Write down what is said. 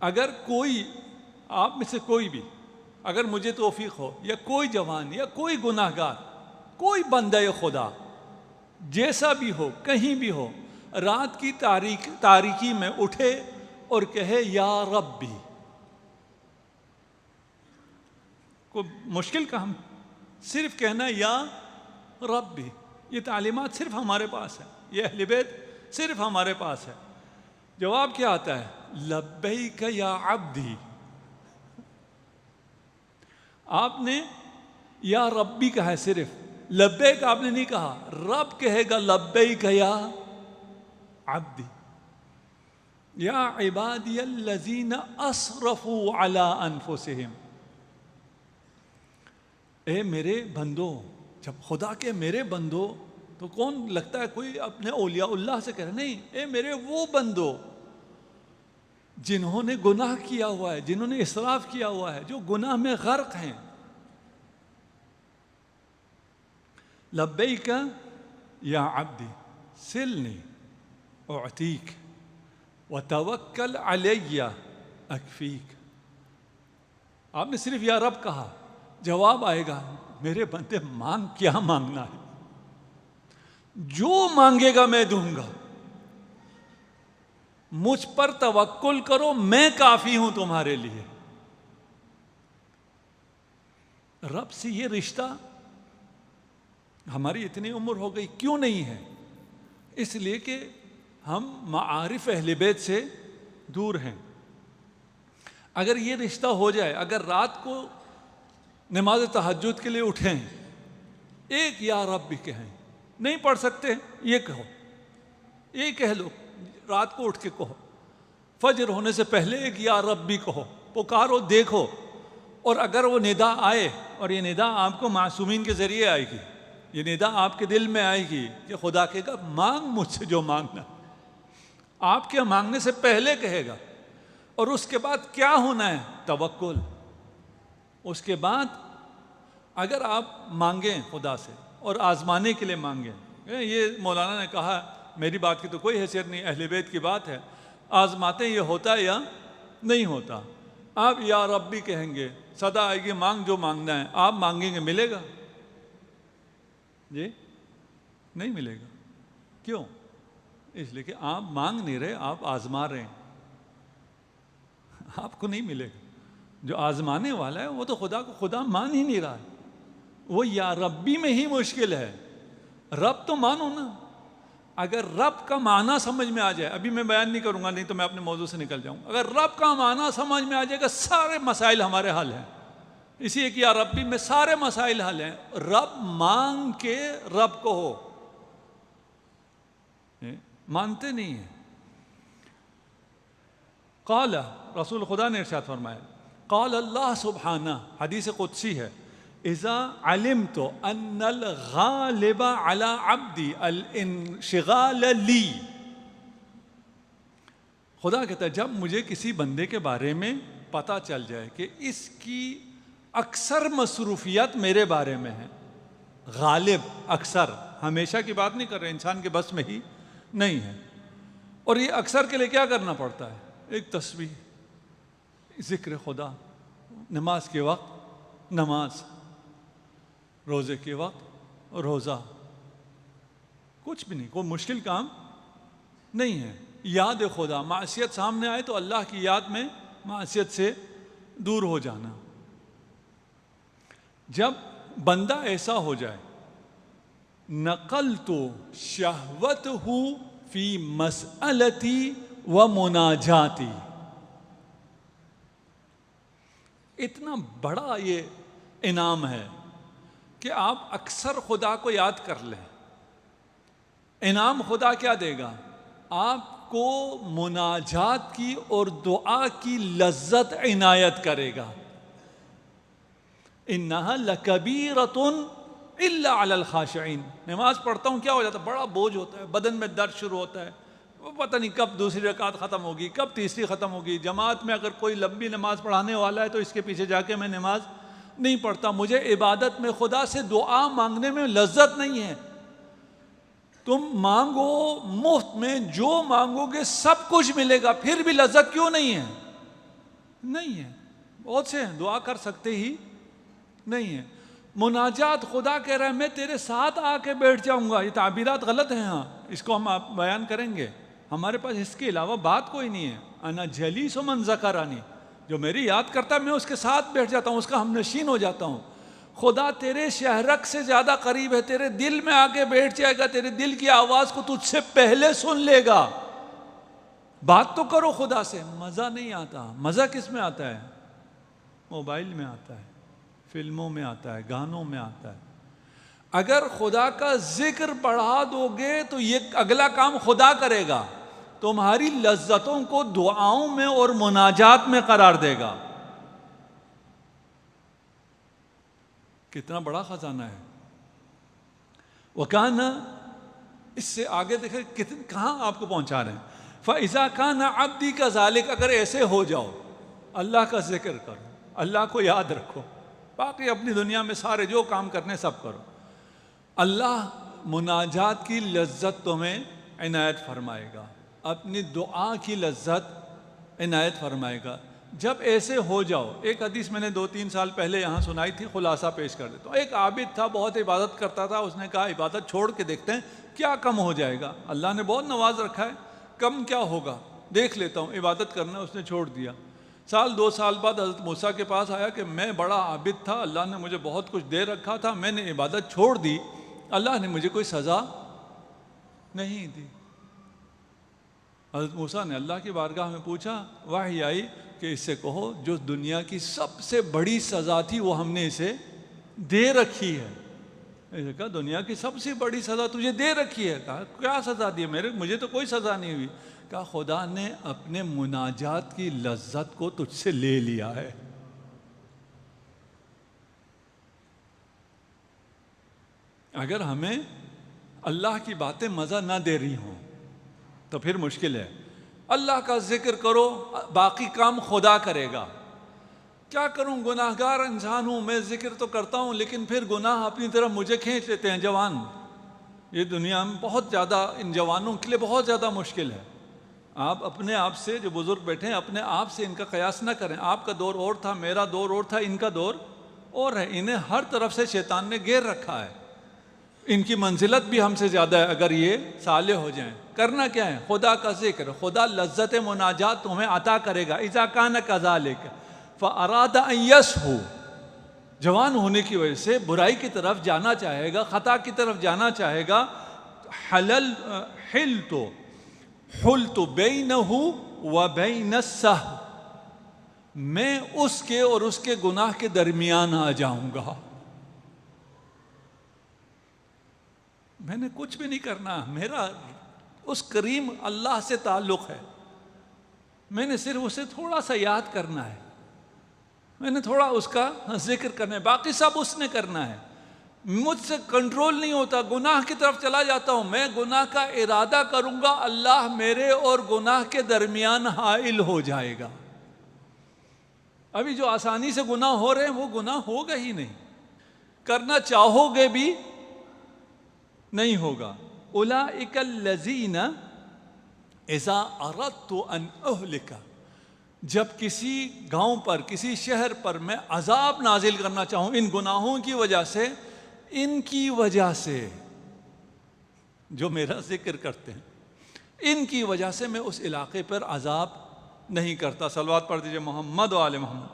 اگر کوئی آپ میں سے کوئی بھی اگر مجھے توفیق ہو یا کوئی جوان یا کوئی گناہ گار کوئی بندہ خدا جیسا بھی ہو کہیں بھی ہو رات کی تاریکی میں اٹھے اور کہے یا ربی، کوئی مشکل کام، صرف کہنا یا ربی، یہ تعلیمات صرف ہمارے پاس ہے، یہ اہل بیت صرف ہمارے پاس ہے۔ جواب کیا آتا ہے؟ لبیک یا عبدی۔ آپ نے یا ربی کہا ہے، صرف لبیک آپ نے نہیں کہا، رب کہے گا لبیک یا عبدی، یا عبادی الذین اسرفوا علی انفسہم، اے میرے بندو۔ جب خدا کے میرے بندو تو کون لگتا ہے کوئی اپنے اولیاء اللہ سے کہہ رہے، نہیں، اے میرے وہ بندو جنہوں نے گناہ کیا ہوا ہے، جنہوں نے اسراف کیا ہوا ہے، جو گناہ میں غرق ہیں۔ لبیک یا عبدی سلنی اعطیک وتوکل علی اکفیک۔ آپ نے صرف یا رب کہا، جواب آئے گا میرے بندے مانگ، کیا مانگنا ہے، جو مانگے گا میں دوں گا، مجھ پر توکل کرو، میں کافی ہوں تمہارے لیے۔ رب سے یہ رشتہ ہماری اتنی عمر ہو گئی کیوں نہیں ہے؟ اس لیے کہ ہم معارف اہل بیت سے دور ہیں۔ اگر یہ رشتہ ہو جائے، اگر رات کو نماز تہجد کے لیے اٹھیں، ایک یا رب بھی کہیں، نہیں پڑھ سکتے یہ کہو، یہ کہہ لو، رات کو اٹھ کے کہو، فجر ہونے سے پہلے ایک یا رب بھی کہو، پکارو، دیکھو۔ اور اگر وہ ندا آئے، اور یہ ندا آپ کو معصومین کے ذریعے آئے گی، یہ ندا آپ کے دل میں آئے گی کہ خدا کہے گا مانگ مجھ سے جو مانگنا، آپ کے مانگنے سے پہلے کہے گا۔ اور اس کے بعد کیا ہونا ہے؟ توکل۔ اس کے بعد اگر آپ مانگیں خدا سے اور آزمانے کے لیے مانگیں، یہ مولانا نے کہا، میری بات کی تو کوئی حیثیت نہیں، اہل بیت کی بات ہے، آزماتے یہ ہوتا ہے یا نہیں ہوتا۔ آپ یا رب بھی کہیں گے، صدا آئے گی، مانگ جو مانگنا ہے، آپ مانگیں گے ملے گا؟ جی نہیں ملے گا۔ کیوں؟ اس لیے کہ آپ مانگ نہیں رہے، آپ آزما رہے ہیں، آپ کو نہیں ملے گا۔ جو آزمانے والا ہے وہ تو خدا کو خدا مان ہی نہیں رہا ہے، وہ یا ربی میں ہی مشکل ہے۔ رب تو مانو نا۔ اگر رب کا معنی سمجھ میں آ جائے، ابھی میں بیان نہیں کروں گا، نہیں تو میں اپنے موضوع سے نکل جاؤں، اگر رب کا معنی سمجھ میں آ جائے گا، سارے مسائل ہمارے حل ہیں۔ اسی ایک یا ربی میں سارے مسائل حل ہیں۔ رب مانگ کے رب کو ہو، مانتے نہیں ہیں۔ قال، رسول خدا نے ارشاد فرمایا، قال اللہ سبحانہ، حدیث قدسی ہے، اذا علمت ان الغالب على عبدی الانشغال لی، خدا کہتا ہے جب مجھے کسی بندے کے بارے میں پتہ چل جائے کہ اس کی اکثر مصروفیت میرے بارے میں ہے، غالب اکثر، ہمیشہ کی بات نہیں کر رہے، انسان کے بس میں ہی نہیں ہے، اور یہ اکثر کے لیے کیا کرنا پڑتا ہے؟ ایک تسبیح، ذکر خدا، نماز کے وقت نماز، روزے کے وقت روزہ، کچھ بھی نہیں، کوئی مشکل کام نہیں ہے۔ یاد خدا، معصیت سامنے آئے تو اللہ کی یاد میں معصیت سے دور ہو جانا۔ جب بندہ ایسا ہو جائے، نقلت شہوتہ فی مسئلتی و مناجاتی، اتنا بڑا یہ انعام ہے کہ آپ اکثر خدا کو یاد کر لیں۔ انعام خدا کیا دے گا؟ آپ کو مناجات کی اور دعا کی لذت عنایت کرے گا۔ انہا لکبیرۃ الا علی الخاشعین، نماز پڑھتا ہوں کیا ہو جاتا ہے؟ بڑا بوجھ ہوتا ہے، بدن میں درد شروع ہوتا ہے، وہ پتہ نہیں کب دوسری رکعت ختم ہوگی، کب تیسری ختم ہوگی، جماعت میں اگر کوئی لمبی نماز پڑھانے والا ہے تو اس کے پیچھے جا کے میں نماز نہیں پڑھتا، مجھے عبادت میں، خدا سے دعا مانگنے میں لذت نہیں ہے۔ تم مانگو مفت میں، جو مانگو گے سب کچھ ملے گا، پھر بھی لذت کیوں نہیں ہے؟ نہیں ہے. بہت سے ہیں دعا کر سکتے ہی نہیں ہیں. مناجات خدا کہہ رہا ہے میں تیرے ساتھ آ کے بیٹھ جاؤں گا. یہ تعبیرات غلط ہیں. ہاں اس کو ہم آپ بیان کریں گے. ہمارے پاس اس کے علاوہ بات کوئی نہیں ہے. انا جلیس من ذکرانی، جو میری یاد کرتا ہے میں اس کے ساتھ بیٹھ جاتا ہوں، اس کا ہم نشین ہو جاتا ہوں. خدا تیرے شہرک سے زیادہ قریب ہے، تیرے دل میں آ کے بیٹھ جائے گا، تیرے دل کی آواز کو تجھ سے پہلے سن لے گا. بات تو کرو خدا سے. مزہ نہیں آتا. مزہ کس میں آتا ہے؟ موبائل میں آتا ہے، فلموں میں آتا ہے، گانوں میں آتا ہے. اگر خدا کا ذکر بڑھا دو گے تو یہ اگلا کام خدا کرے گا، تمہاری لذتوں کو دعاؤں میں اور مناجات میں قرار دے گا. کتنا بڑا خزانہ ہے. وَكَانَ، اس سے آگے دیکھیں کہاں آپ کو پہنچا رہے ہیں. فَإِذَا كَانَ عَبْدِي كَذَلِكَ، اگر ایسے ہو جاؤ، اللہ کا ذکر کرو، اللہ کو یاد رکھو، باقی اپنی دنیا میں سارے جو کام کرنے سب کرو، اللہ مناجات کی لذت تمہیں عنایت فرمائے گا، اپنی دعا کی لذت عنایت فرمائے گا. جب ایسے ہو جاؤ. ایک حدیث میں نے 2-3 سال پہلے یہاں سنائی تھی، خلاصہ پیش کر دیتا ہوں. ایک عابد تھا، بہت عبادت کرتا تھا. اس نے کہا عبادت چھوڑ کے دیکھتے ہیں کیا کم ہو جائے گا. اللہ نے بہت نواز رکھا ہے، کم کیا ہوگا، دیکھ لیتا ہوں. عبادت کرنا اس نے چھوڑ دیا. 1-2 سال بعد حضرت موسیٰ کے پاس آیا کہ میں بڑا عابد تھا، اللہ نے مجھے بہت کچھ دے رکھا تھا، میں نے عبادت چھوڑ دی، اللہ نے مجھے کوئی سزا نہیں دی. حضرت موسیٰ نے اللہ کی بارگاہ میں پوچھا، وحی آئی کہ اس سے کہو جو دنیا کی سب سے بڑی سزا تھی وہ ہم نے اسے دے رکھی ہے. اسے کہا دنیا کی سب سے بڑی سزا تجھے دے رکھی ہے. کہا کیا سزا دی؟ مجھے تو کوئی سزا نہیں ہوئی. کہا خدا نے اپنے مناجات کی لذت کو تجھ سے لے لیا ہے. اگر ہمیں اللہ کی باتیں مزہ نہ دے رہی ہوں تو پھر مشکل ہے. اللہ کا ذکر کرو، باقی کام خدا کرے گا. کیا کروں، گناہ گار انسان ہوں میں، ذکر تو کرتا ہوں لیکن پھر گناہ اپنی طرف مجھے کھینچ لیتے ہیں. جوان، یہ دنیا میں بہت زیادہ ان جوانوں کے لیے بہت زیادہ مشکل ہے. آپ اپنے آپ سے، جو بزرگ بیٹھے ہیں، اپنے آپ سے ان کا قیاس نہ کریں. آپ کا دور اور تھا، میرا دور اور تھا، ان کا دور اور ہے. انہیں ہر طرف سے شیطان نے گھیر رکھا ہے. ان کی منزلت بھی ہم سے زیادہ ہے اگر یہ صالح ہو جائیں. کرنا کیا ہے؟ خدا کا ذکر. خدا لذت مناجات تمہیں عطا کرے گا. اذا کان کذالک فاراد ان یسہو، جوان ہونے کی وجہ سے برائی کی طرف جانا چاہے گا، خطا کی طرف جانا چاہے گا. حلت بینہ و بین السہو، میں اس کے اور اس کے گناہ کے درمیان آ جاؤں گا. میں نے کچھ بھی نہیں کرنا، میرا اس کریم اللہ سے تعلق ہے. میں نے صرف اسے تھوڑا سا یاد کرنا ہے، میں نے تھوڑا اس کا ذکر کرنا ہے، باقی سب اس نے کرنا ہے. مجھ سے کنٹرول نہیں ہوتا، گناہ کی طرف چلا جاتا ہوں. میں گناہ کا ارادہ کروں گا، اللہ میرے اور گناہ کے درمیان حائل ہو جائے گا. ابھی جو آسانی سے گناہ ہو رہے ہیں وہ گناہ ہوگا ہی نہیں، کرنا چاہو گے بھی نہیں ہوگا. اولئک الذین اذا اردت ان اہلک، جب کسی گاؤں پر، کسی شہر پر میں عذاب نازل کرنا چاہوں ان گناہوں کی وجہ سے، ان کی وجہ سے جو میرا ذکر کرتے ہیں، ان کی وجہ سے میں اس علاقے پر عذاب نہیں کرتا. صلوات پڑھ دیجئے محمد و آل محمد.